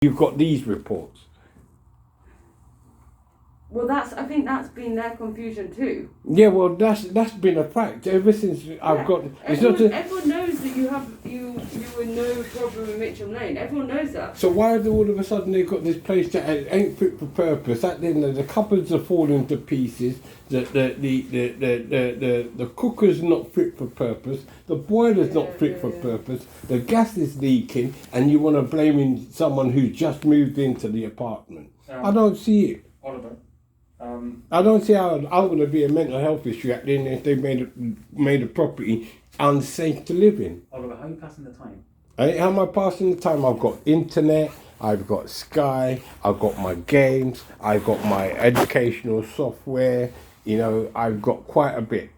you've got these reports. Well, I think that's been their confusion too. Yeah, well, that's been a fact ever since I've got. Everyone knows that you were no problem in Mitchell Lane. Everyone knows that. So why have all of a sudden they've got this place that ain't fit for purpose? At the end, the cupboards are falling to pieces. The cooker's not fit for purpose. The boiler's not fit for purpose. The gas is leaking, and you want to blame someone who's just moved into the apartment. I don't see it. Oliver. I don't see how I'm going to be a mental health issue at the end if they've made a property unsafe to live in. Oliver, how are you passing the time? How am I passing the time? I've got internet, I've got Sky, I've got my games, I've got my educational software, I've got quite a bit.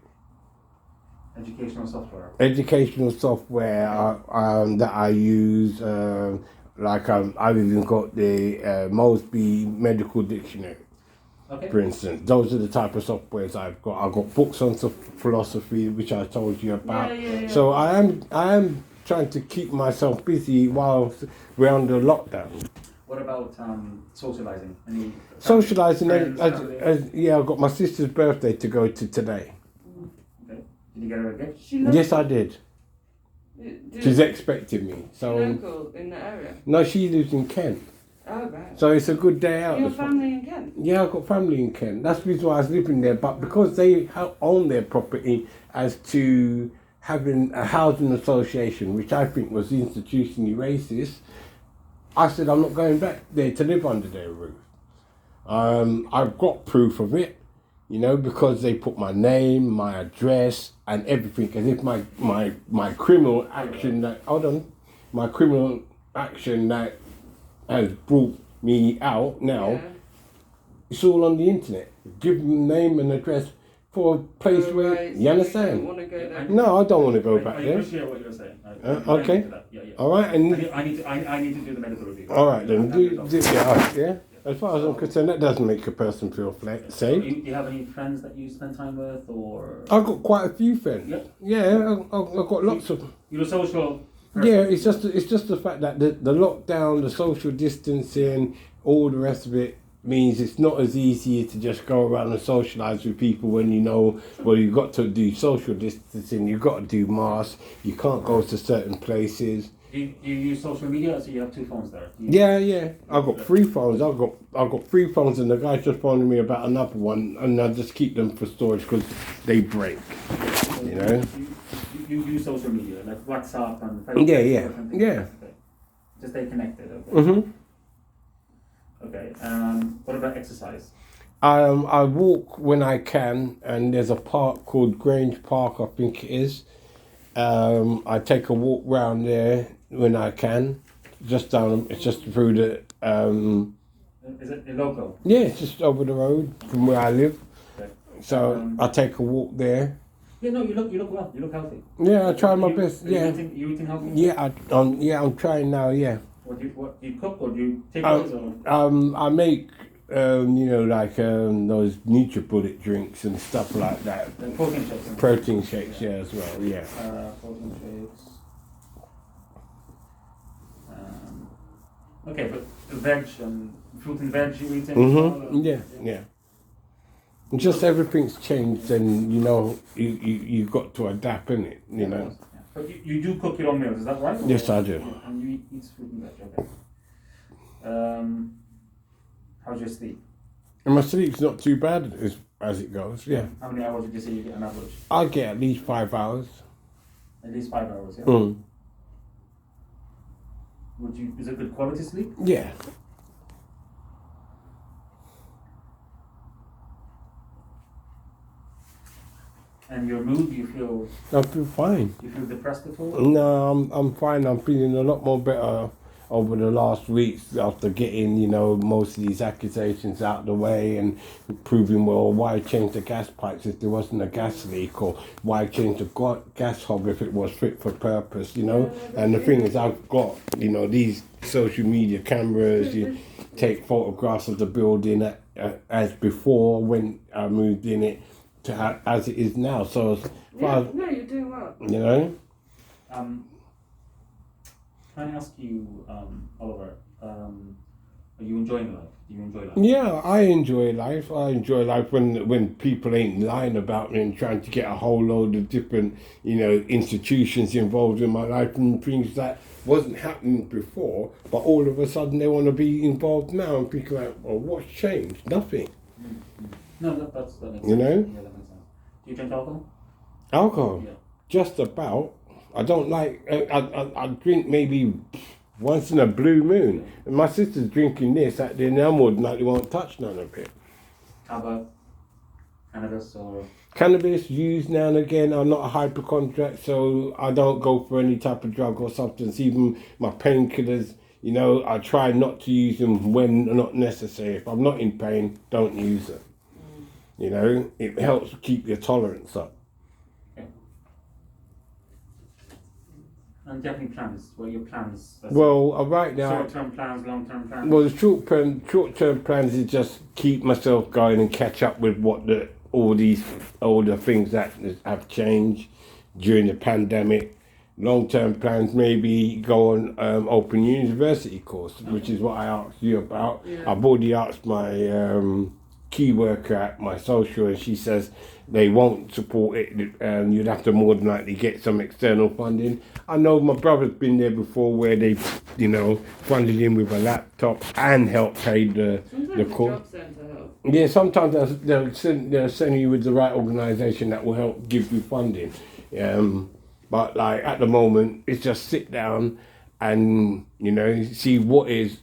Educational software? Educational software that I use, I've even got the Mosby Medical Dictionary. Okay. For instance, those are the type of softwares I've got. I've got books on philosophy, which I told you about. Yeah. So I am trying to keep myself busy while we're under lockdown. What about socializing? Socializing, I've got my sister's birthday to go to today. Okay. Did you get her a gift? Yes, I did. She's expecting me. So local in the area? No, she lives in Kent. Oh, right. So it's a good day out. Your family in Kent? Yeah, I've got family in Kent. That's the reason why I was living there. But because they own their property as to having a housing association, which I think was institutionally racist, I said I'm not going back there to live under their roof. I've got proof of it, because they put my name, my address, and everything, as if my criminal action that has brought me out now, it's all on the internet. Give them name and address for a place where, you understand? You don't want to go there? No, I don't want to go back there. I appreciate what you're saying. Okay. Yeah. All right. And I need to do the medical review. all right then. Yeah. As far as I'm concerned, that doesn't make a person feel safe. Do you have any friends that you spend time with, or? I've got quite a few friends. Yeah. I've got lots of. You're a social person. Yeah, it's just the fact that the lockdown, the social distancing, all the rest of it means it's not as easy to just go around and socialise with people when you've got to do social distancing, you've got to do masks, you can't go to certain places. Do you use social media, so you have two phones there? Yeah. I've got 3 phones. I've got 3 phones, and the guy just phoned me about another one, and I just keep them for storage because they break. You use social media like WhatsApp and Facebook. Yeah. Okay. Just stay connected. Okay. Mhm. Okay. What about exercise? I walk when I can, and there's a park called Grange Park, I think it is. I take a walk round there when I can. It's just through the. Is it local? Yeah, it's just over the road from where I live. Okay. So I take a walk there. Yeah, no, you look well. You look healthy. Yeah, I try my best. You eating healthy? Yeah, I'm trying now. Yeah. What do you cook, or do you take those? I make those NutriBullet drinks and stuff like that. And protein shakes. Protein shakes, as well. Yeah. Protein shakes. Okay, but veg and fruit and veg you eating? Yeah. Just everything's changed, and you've got to adapt, innit? Yeah. But you do cook your own meals, is that right? Yes, I do. And you eat fruit and veg, okay. How's your sleep? And my sleep's not too bad as it goes. Yeah. How many hours did you say you get on average? I get at least 5 hours. At least 5 hours, yeah. Mm. Is it good quality sleep? Yeah. And your mood, do you feel? I feel fine. Do you feel depressed at all? No, I'm fine. I'm feeling a lot more better over the last weeks after getting, most of these accusations out of the way and proving, well, why change the gas pipes if there wasn't a gas leak, or why change the gas hob if it was fit for purpose, And the thing is, I've got, these social media cameras, you take photographs of the building as before when I moved in it to as it is now. So, no, you're doing well. Can I ask you, Oliver, are you enjoying life? Do you enjoy life? Yeah, I enjoy life. I enjoy life when people ain't lying about me and trying to get a whole load of different, institutions involved in my life and things that wasn't happening before, but all of a sudden they want to be involved now and people like, well, what's changed? Nothing. Mm-hmm. No, that makes sense. You know? Yeah, that makes sense. Do you drink alcohol? Alcohol? Yeah. Just about. I don't like, I drink maybe once in a blue moon. And my sister's drinking this, that, then I more than likely won't touch none of it. How about cannabis or? Cannabis used now and again. I'm not a hypochondriac, so I don't go for any type of drug or substance. Even my painkillers, I try not to use them when not necessary. If I'm not in pain, don't use them. It helps keep your tolerance up. Okay. And do you have any plans? What are your plans? Well, right now, short-term plans, long-term plans? well, the short-term plans is just keep myself going and catch up with all the things that have changed during the pandemic. Long-term plans, maybe go on open university course, which is what I asked you about. Yeah. I've already asked my key worker at my social, and she says they won't support it. You'd have to more than likely get some external funding. I know my brother's been there before, where they, funded him with a laptop and helped pay the course. Job centre help. Yeah, sometimes they'll send you with the right organisation that will help give you funding. But like at the moment, it's just sit down and see what is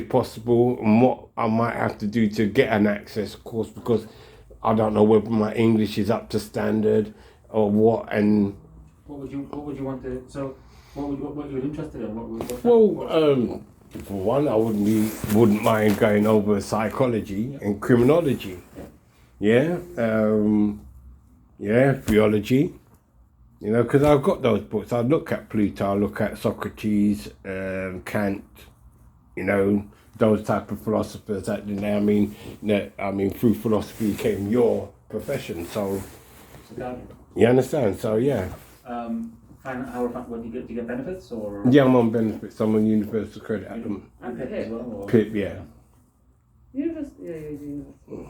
possible and what I might have to do to get an access course, because I don't know whether my English is up to standard or what. And what would you want to? So what you're interested in? For one, I wouldn't mind going over psychology and criminology. Yeah, theology. Because I've got those books. I look at Plato, I look at Socrates, Kant. Those type of philosophers that through philosophy came your profession. So you understand? So yeah. What do you get benefits or? Yeah, I'm on benefits. I'm on universal credit at them. And PIP as well? Or? PIP, yeah. University, yeah, university.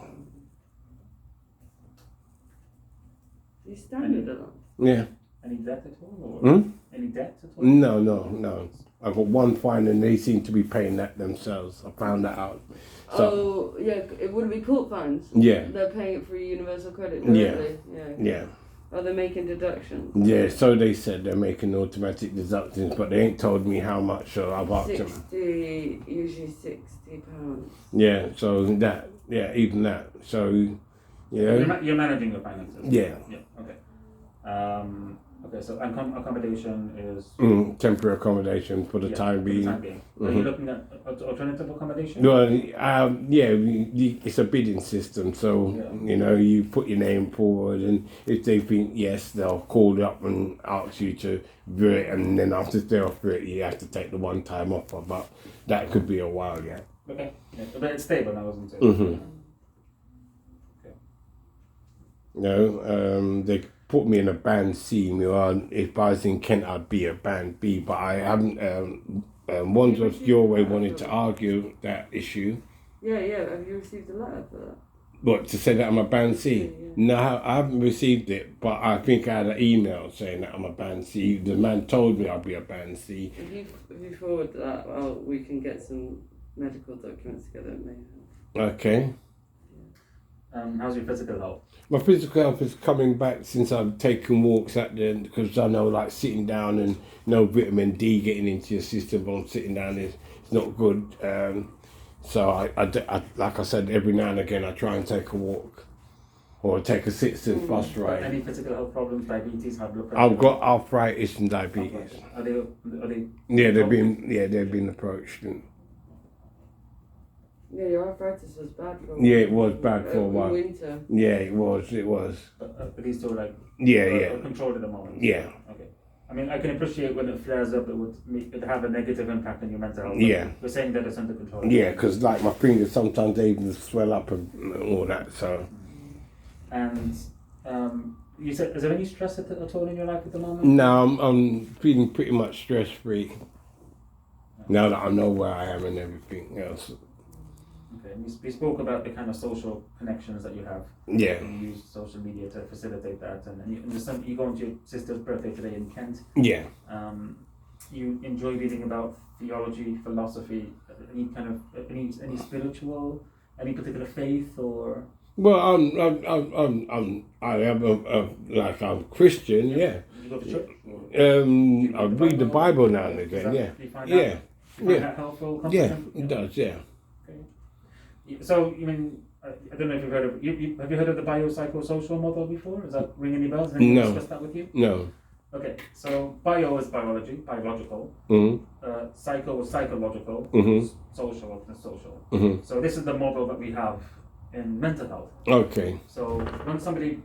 You standard a lot. Yeah. Any debt at all? Or any debt at all? No. I got one fine and they seem to be paying that themselves. I found that out. So, it wouldn't be court fines. Yeah. They're paying it for universal credit Yeah. directly. Yeah. Are they making deductions? Yeah, so they said they're making automatic deductions, but they ain't told me how much, so I've asked them. Usually £60. Yeah, so even that. So, You're managing your finances? Yeah. Yeah, okay. Okay, so accommodation is... temporary accommodation for the time being. Mm-hmm. Are you looking at alternative accommodation? Well, it's a bidding system, so, you put your name forward, and if they think yes, they'll call you up and ask you to view it, and then after they offer it, you have to take the one-time offer, but that could be a while yet. Okay, yeah. But it's stable now, isn't it? Mm-hmm. Okay. They put me in a band C. If I was in Kent, I'd be a band B, but I haven't. Wandsworth Your Way wanted to argue that issue. Yeah. Have you received a letter for that? What, to say that I'm a band C? Yeah. No, I haven't received it, but I think I had an email saying that I'm a band C. The man told me I'd be a band C. If you forward that, well, we can get some medical documents together, maybe. Okay. How's your physical health? My physical health is coming back since I've taken walks at the end, because I know like sitting down and no vitamin D getting into your system while I'm sitting down is not good. So I like I said, every now and again I try and take a walk or take a citizen bus ride. Any physical health problems, diabetes, high blood pressure? I've got arthritis and diabetes. Are they? Yeah, they've been approached. And yeah, your arthritis was bad for a while. Yeah, it was bad for a while. Winter. Yeah, it was. But these still controlled at the moment? Yeah. Okay. I mean, I can appreciate when it flares up, it have a negative impact on your mental health. Yeah. We're saying that it's under control. Yeah, because like my fingers sometimes they even swell up and all that. So. And you said, is there any stress at all in your life at the moment? No, I'm feeling pretty much stress free. Now that I know where I am and everything else. Okay, we spoke about the kind of social connections that you have. Yeah. And you use social media to facilitate that. And you go to your sister's birthday today in Kent. Yeah. You enjoy reading about theology, philosophy, any spiritual, any particular faith or? Well, I'm Christian, yeah. You go to church? I read the Bible now and again, yeah. Do you find Yeah. that helpful? Yeah, Comforting? it does, yeah. Okay. So, I don't know if you've heard of, have you heard of the biopsychosocial model before? Does that ring any bells? Have anyone discussed that with you? No. Okay, so bio is biology, biological. Mm-hmm. Psycho is psychological. Mm-hmm. Social is social. Mm-hmm. So this is the model that we have in mental health. Okay. So when somebody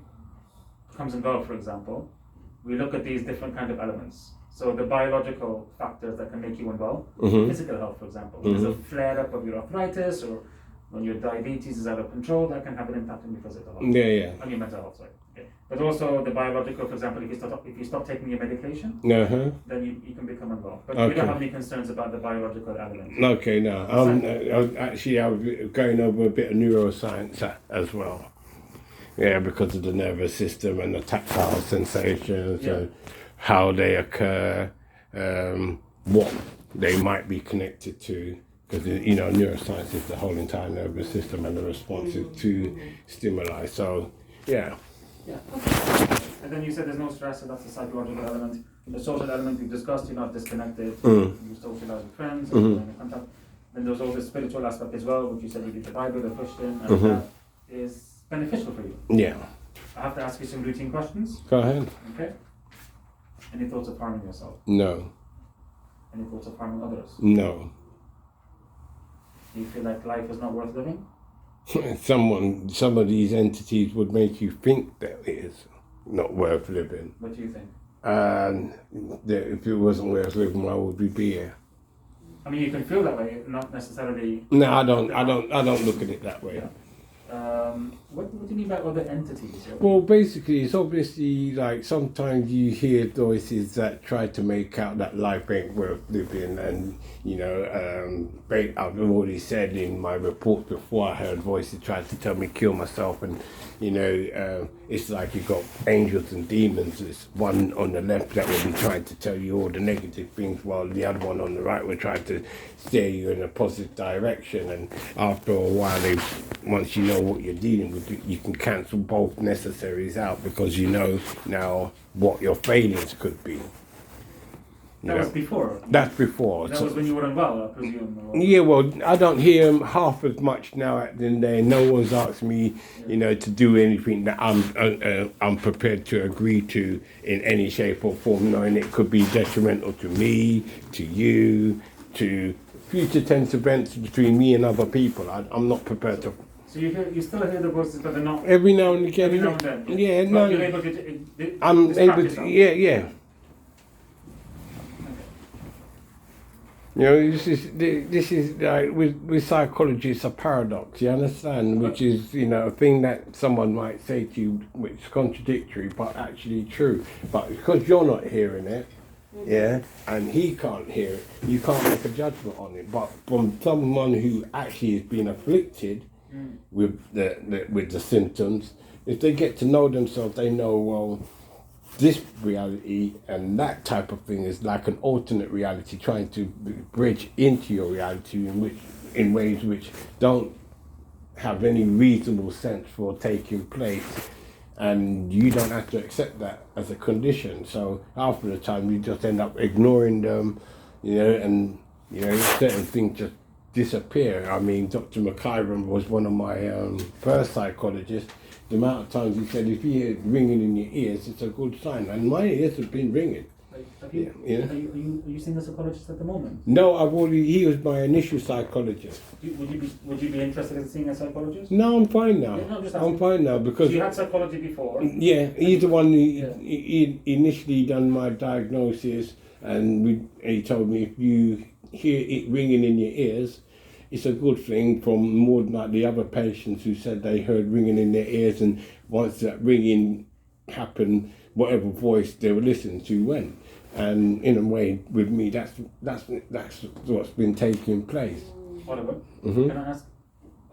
becomes involved, for example, we look at these different kind of elements. So the biological factors that can make you unwell, Mm-hmm. physical health, for example. Mm-hmm. There's a flare-up of your arthritis, or when your diabetes is out of control, that can have an impact on your physical health. Yeah. On your mental health, sorry. Okay. But also the biological, for example, if you stop taking your medication, Uh-huh. then you can become unwell. But Okay. we don't have any concerns about the biological elements. Okay, no. I was going over a bit of neuroscience as well. Yeah, because of the nervous system and the tactile sensations and how they occur, what they might be connected to. Because, neuroscience is the whole entire nervous system and the responses to stimuli. So, yeah. Yeah. Okay. And then you said there's no stress, so that's the psychological element. The social element we've discussed, you're not disconnected. You socialize with friends, and you're in contact. Then there's also the spiritual aspect as well, which you said you read the Bible, the Christian, and that is beneficial for you. Yeah. I have to ask you some routine questions. Go ahead. Okay. Any thoughts of harming yourself? No. Any thoughts of harming others? No. Do you feel like life is not worth living? Some of these entities would make you think that it is not worth living. What do you think? And that if it wasn't worth living, why would we be here? I mean, you can feel that way, not necessarily. No, I don't look at it that way. Yeah. What do you mean by other entities? Well, basically, it's obviously like sometimes you hear voices that try to make out that life ain't worth living, and I've already said in my report before, I heard voices trying to tell me kill myself, and it's like you've got angels and demons. There's one on the left that will be trying to tell you all the negative things, while the other one on the right will try to steer you in a positive direction. And after a while, once you know what you're dealing with, you can cancel both necessaries out, because you know now what your failings could be. That was before. That's before. That was when you were unwell, I presume. Yeah, well, I don't hear them half as much now at the day. No one's asked me, to do anything that I'm prepared to agree to in any shape or form, knowing it could be detrimental to me, to you, to future tense events between me and other people. I'm not prepared to. So you still hear the voices, but they're not. Every now and again. Every now and then. Yeah, no. You're able to. I'm able to. Yeah. This is like with psychology, it's a paradox. You understand? Which is a thing that someone might say to you, which is contradictory, but actually true. But because you're not hearing it, and he can't hear it, you can't make a judgment on it. But from someone who actually has been afflicted with the symptoms, if they get to know themselves, they know, well, this reality and that type of thing is like an alternate reality, trying to bridge into your reality in ways which don't have any reasonable sense for taking place, and you don't have to accept that as a condition. So after the time, you just end up ignoring them, and certain things just disappear. I mean, Dr. McIron was one of my first psychologists. The amount of times he said, if you hear it ringing in your ears, it's a good sign. And my ears have been ringing. Are you seeing a psychologist at the moment? No, he was my initial psychologist. Would you be interested in seeing a psychologist? No, I'm fine now. Yeah, I'm fine now because... So you had psychology before? Yeah, he's the one he initially done my diagnosis, and he told me if you hear it ringing in your ears, it's a good thing, from more than like the other patients who said they heard ringing in their ears, and once that ringing happened, whatever voice they were listening to went. And in a way, with me, that's what's been taking place. Oliver, Mm-hmm. can I ask,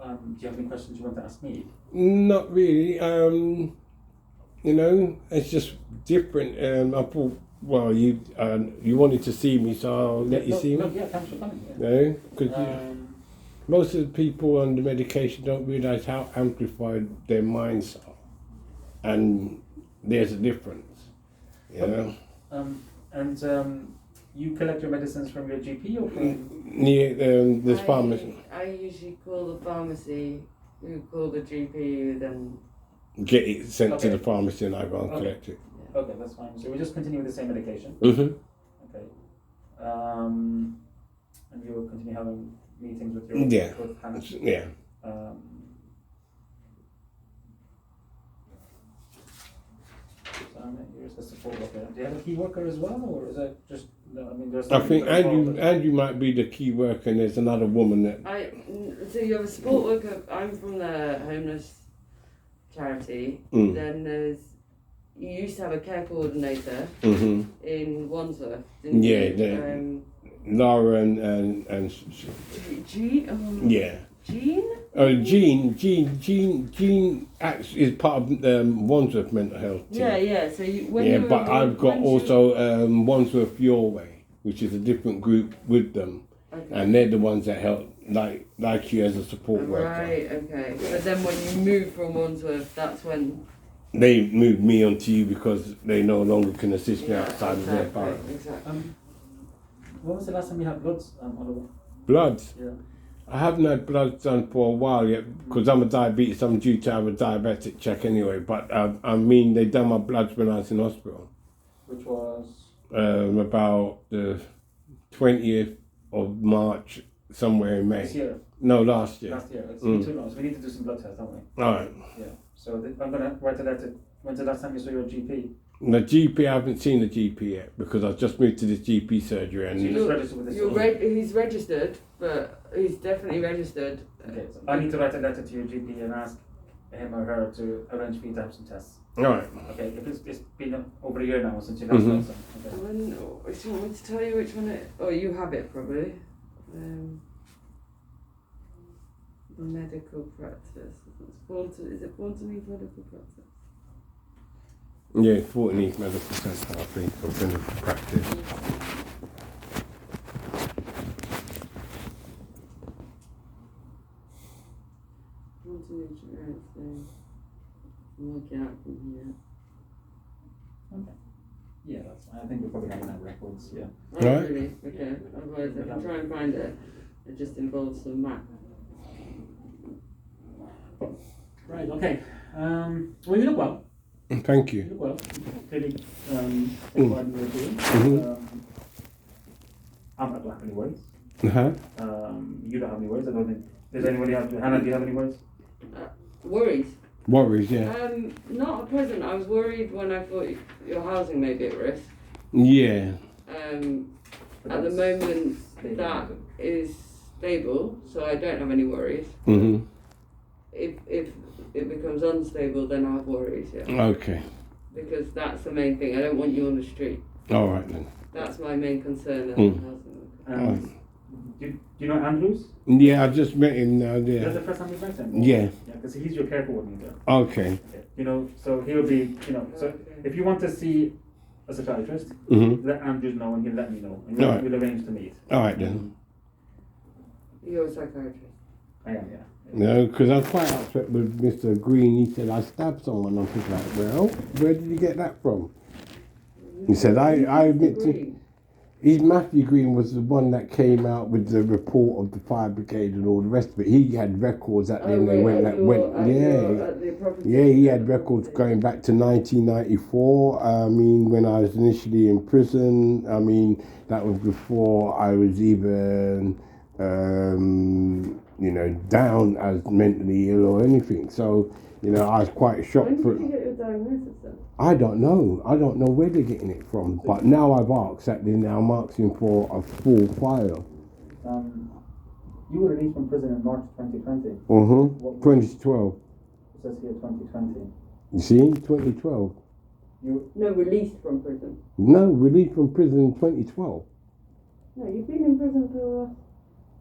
do you have any questions you want to ask me? Not really. You know, it's just different. I thought, well, you wanted to see me, so I'll let you see me. Yeah, thanks for coming. No, because most of the people on the medication don't realise how amplified their minds are, and there's a difference. You know. You collect your medicines from your GP or from? Near this pharmacy. I usually call the pharmacy, who call the GP, who then... Get it sent to Okay. the pharmacy and I go and collect it. Okay, that's fine. So we just continue with the same medication. Mm-hmm. Okay. And you will continue having meetings with your Yeah. with Hannah. Yeah. Here's the support worker. Do you have a key worker as well, or is that just? No, I mean, there's. I think Andrew might be the key worker, and there's another woman that. So you have a support worker. I'm from the homeless charity. Mm. Then you used to have a care coordinator Mm-hmm. in Wandsworth, didn't Yeah, you? Laura and Jean? yeah. Jean? Jean is part of Wandsworth Mental Health team. Yeah. So you, when Yeah, you were but I've got when also Wandsworth Your Way, which is a different group with them, Okay. and they're the ones that help, like you as a support worker. Right, okay. But then when you moved from Wandsworth, that's when... They moved me onto you because they no longer can assist me outside of their borough. Exactly. When was the last time you had bloods, Oliver? Bloods? Yeah. I haven't had bloods done for a while yet because I'm a diabetes. I'm due to have a diabetic check anyway. But I mean, they done my bloods when I was in hospital. Which was? About the 20th of March, somewhere in May. This year? No, last year. Last year. It's been too long, so we need to do some blood tests, don't we? All right. Yeah. So I'm going to write a letter. When's the last time you saw your GP? The GP, I haven't seen the GP yet because I've just moved to this GP surgery and. So you just registered with this. He's registered, but he's definitely registered. Okay, so I need to write a letter to your GP and ask him or her to arrange for you to have some tests. All right. Okay, if it's been over a year now since you last Mhm. done some. Okay. Do you want me to tell you which one it... Oh, you have it probably. Medical practice. Is it Thornton Medical Practice? Yeah, Thornton Heath Medical Centre, I think, or clinical practice. Thornton Insurance thing. I'm looking out from here. Okay. Yeah, that's fine. I think we're probably having that records, yeah. Oh, Right. really? Okay. Otherwise, I can try and find it. It just involves some map. Right, okay. Well, you look well. Thank You you. look well. Clearly, what you're doing. Mhm. I don't have any worries. Uh-huh. You don't have any worries. I don't think. Does anybody have? Hannah, do you have any worries? Worries? Worries, yeah. Not at present. I was worried when I thought your housing may be at risk. Yeah. At the moment, that is stable, so I don't have any worries. Mm-hmm. If it becomes unstable, then I have worries, yeah. Okay. Because that's the main thing. I don't want you on the street. All right then. That's my main concern. Do you know Andrews? Yeah, I just met him now. Is that Yeah. the first time you've met him? Yeah. Yeah, because he's your care coordinator. Okay. You know, so he'll be, so if you want to see a psychiatrist, Mm-hmm. let Andrews know and he'll let me know. And Alright. we'll arrange to meet. All right then. You're a psychiatrist. I am, yeah. No, because I'm quite upset with Mr. Green. He said I stabbed someone. I'm just like, well, where did you get that from? He said I admit to. He's Matthew Green was the one that came out with the report of the fire brigade and all the rest of it. He had records that then they went. Yeah, he had records going back to 1994. I mean, when I was initially in prison. I mean, that was before I was even, down as mentally ill or anything. So, I was quite shocked. When did you get your diagnosis then? I don't know. I don't know where they're getting it from. But now I've asked that they're now asking for a full file. You were released from prison in March 2020. 2012. It says here 2020. You see, 2012. No, released from prison. No, released from prison in 2012. No, you've been in prison for...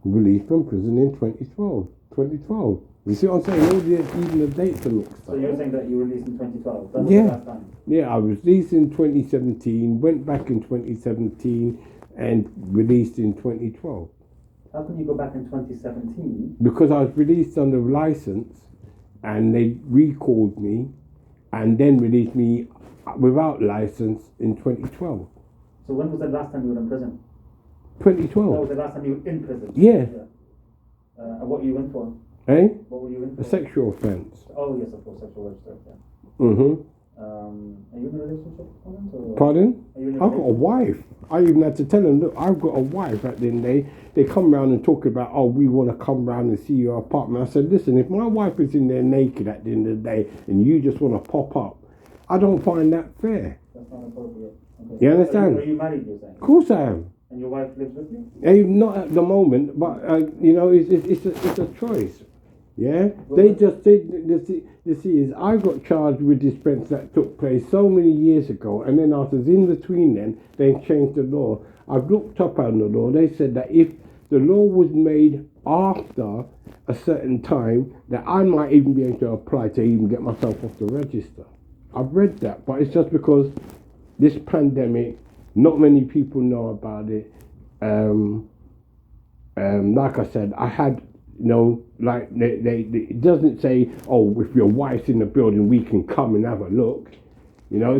Released from prison in 2012. 2012. You see what I'm saying? Even the dates are mixed up. So you're saying that you released in 2012? That was Yeah. the last time? Yeah, I was released in 2017, went back in 2017, and released in 2012. How can you go back in 2017? Because I was released under license, and they recalled me, and then released me without license in 2012. So when was the last time you were in prison? 2012. That was the last time you were in prison? Yeah. And what were you in for? Eh? What were you in for? A sexual offence. Oh yes, of course, sexual register. Yeah. Mm-hmm. Are you in a relationship at the moment? Or? Pardon? Are you in a I've got a wife. I even had to tell them, look, I've got a wife. At the end of the day, they come round and talk about, oh, we want to come round and see your apartment. I said, listen, if my wife is in there naked at the end of the day and you just want to pop up, I don't find that fair. That's not appropriate. Okay. You understand? Are you married, you're saying? Of course I am. And your wife lives with you? Not at the moment, but it's a choice. Yeah, the see is I got charged with this offence that took place so many years ago, and then after in between then they changed the law. I've looked up on the law. They said that if the law was made after a certain time, that I might even be able to apply to even get myself off the register. I've read that, but it's just because this pandemic, not many people know about it. Like I said, I had. Like it doesn't say, oh, if your wife's in the building, we can come and have a look.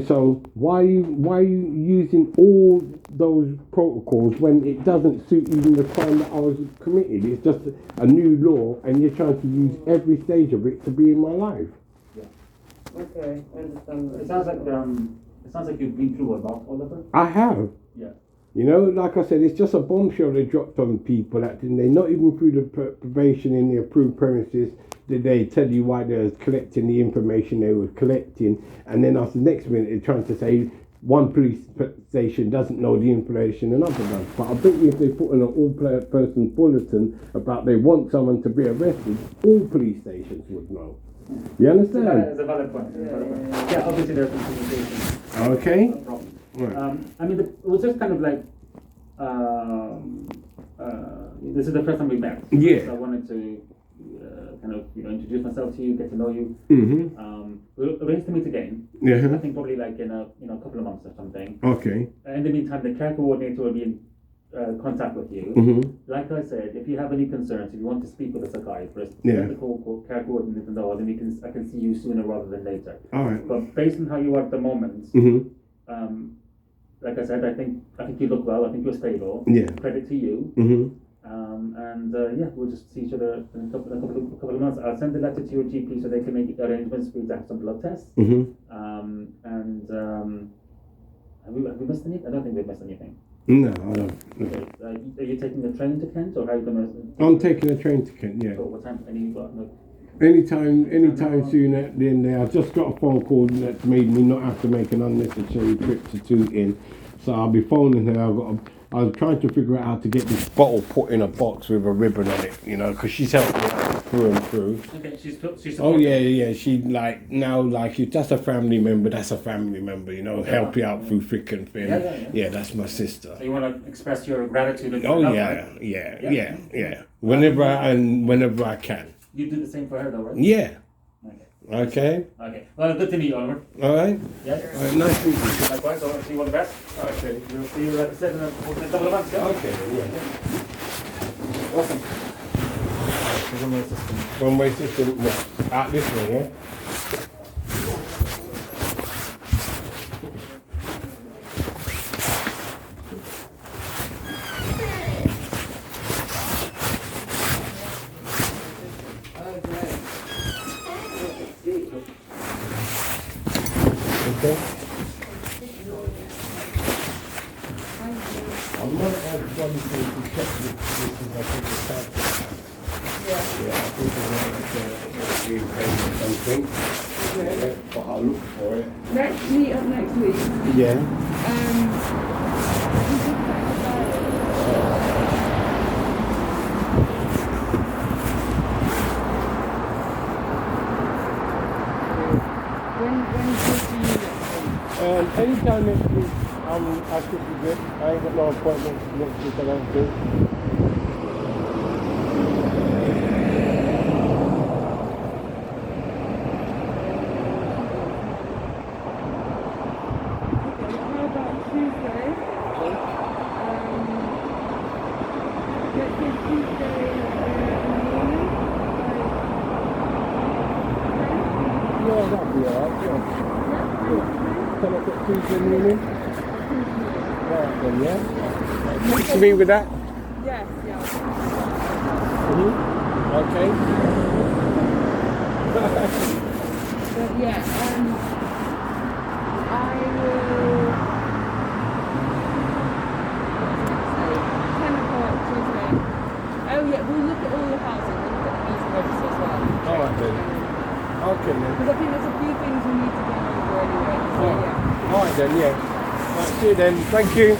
So why are you using all those protocols when it doesn't suit even the crime that I was committed? It's just a new law, and you're trying to use every stage of it to be in my life. Yeah. Okay, I understand. It sounds like you've been through a lot, Oliver. I have. Yeah. Like I said, it's just a bombshell they dropped on people. That they not even through the probation in the approved premises did they tell you why they was collecting the information they were collecting, and then after the next minute they're trying to say one police station doesn't know the information another does. But I bet you if they put in an all-person bulletin about they want someone to be arrested, all police stations would know. You understand? It's a valid point. Yeah, obviously there's some communication. Okay. No problem. Right. I mean, it was just kind of like, this is the first time we met. Yeah. So I wanted to kind of, introduce myself to you, get to know you. Mm-hmm. We'll arrange to meet again. Yeah. I think probably like in a couple of months or something. Okay. In the meantime, the care coordinator will be in contact with you. Mm-hmm. Like I said, if you have any concerns, if you want to speak with a psychiatrist, Yeah. let the care coordinator know, then I can see you sooner rather than later. All right. But based on how you are at the moment, Mm-hmm. like I said, I think you look well. I think you're stable. Yeah. Credit to you. Mm-hmm. We'll just see each other in a couple of months. I'll send the letter to your GP so they can make arrangements for you to have some blood tests. Mm-hmm. Have we missed anything? I don't think we've missed anything. No, I don't. No. Okay. Are you taking the train to Kent, or how are you going to? I'm taking a train to Kent, yeah. So what time? Anytime soon at the end there. I've just got a phone call that's made me not have to make an unnecessary trip to Tooting. So I'll be phoning her. I was trying to figure out how to get this bottle put in a box with a ribbon on it, because she's helped me out through and through. Okay, she's Oh yeah. She if that's a family member, that's a family member, help you out through thick and thin. Yeah, that's my sister. So you want to express your gratitude and your Oh love, yeah. right? Whenever I can. You do the same for her, though, right? Yeah. Okay. Okay. Well, good to meet you, Oliver. All right. Yes. All right. Nice to meet you. Likewise. I want to see you all the best. Okay. We'll see you, like I said, in a couple of months. Yeah? Okay. Yeah. Awesome. One-way system. One-way system. Out this way, yeah. Okay. I'm going to ask one thing to check this is I think it's time. Yeah, I think it's something. Yeah, but I'll look for it. Let's meet up next week. Yeah. Anytime next week, I should be good. I ain't got no appointments next week, I don't think. How about Tuesday? Let's say Tuesday in the morning. Yeah, that'll be alright, yeah. 10 o'clock Tuesday morning? Right then, yeah? You agree with that? Yes, yeah. Okay. But yeah, I will. Say 10 o'clock Tuesday. Oh yeah, we'll look at all the housing. We'll look at the housing register as well. Alright then. Okay then. Because I think there's a few things we need to go over anyway. So yeah. Alright then, yeah. Right, see you then. Thank you.